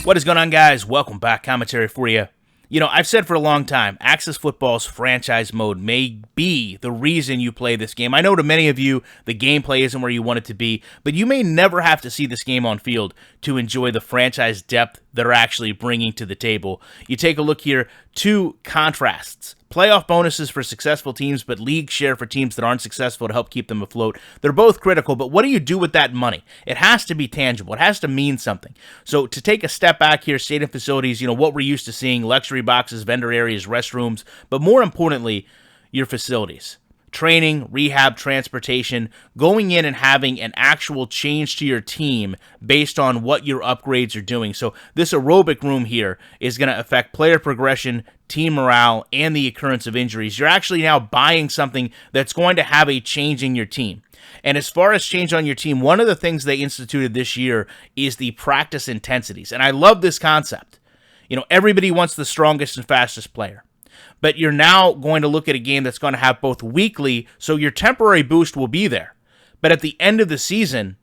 What is going on, guys? Welcome back. Commentary for you. I've said for a long time, Axis Football's franchise mode may be the reason you play this game. I know to many of you, the gameplay isn't where you want it to be, but you may never have to see this game on field to enjoy the franchise depth they're actually bringing to the table. You take a look here, two contrasts. Playoff bonuses for successful teams, but league share for teams that aren't successful to help keep them afloat. They're both critical, but what do you do with that money? It has to be tangible. It has to mean something. So to take a step back here, stadium facilities, what we're used to seeing, luxury boxes, vendor areas, restrooms, but more importantly, your facilities. Training, rehab, transportation, going in and having an actual change to your team based on what your upgrades are doing. So this aerobic room here is going to affect player progression, team morale, and the occurrence of injuries. You're actually now buying something that's going to have a change in your team. And as far as change on your team, one of the things they instituted this year is the practice intensities. And I love this concept. Everybody wants the strongest and fastest player. But you're now going to look at a game that's going to have both weekly, so your temporary boost will be there. But at the end of the season,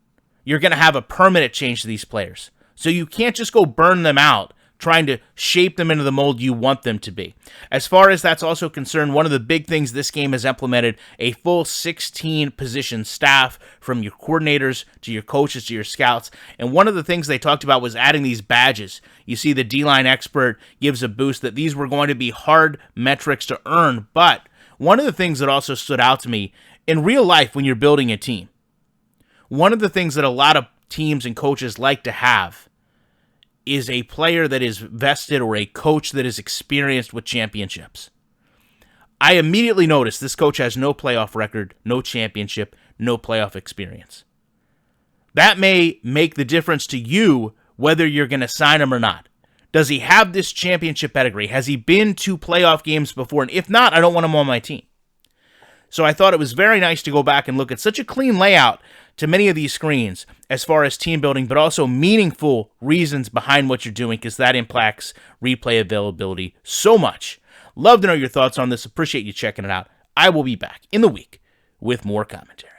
you're going to have a permanent change to these players. So you can't just go burn them out trying to shape them into the mold you want them to be. As far as that's also concerned, one of the big things this game has implemented, a full 16-position staff from your coordinators to your coaches to your scouts. And one of the things they talked about was adding these badges. You see the D-line expert gives a boost that these were going to be hard metrics to earn. But one of the things that also stood out to me, in real life when you're building a team, one of the things that a lot of teams and coaches like to have is a player that is vested or a coach that is experienced with championships. I immediately noticed this coach has no playoff record, no championship, no playoff experience. That may make the difference to you whether you're going to sign him or not. Does he have this championship pedigree? Has he been to playoff games before? And if not, I don't want him on my team. So I thought it was very nice to go back and look at such a clean layout to many of these screens as far as team building, but also meaningful reasons behind what you're doing, because that impacts replay availability so much. Love to know your thoughts on this. Appreciate you checking it out. I will be back in the week with more commentary.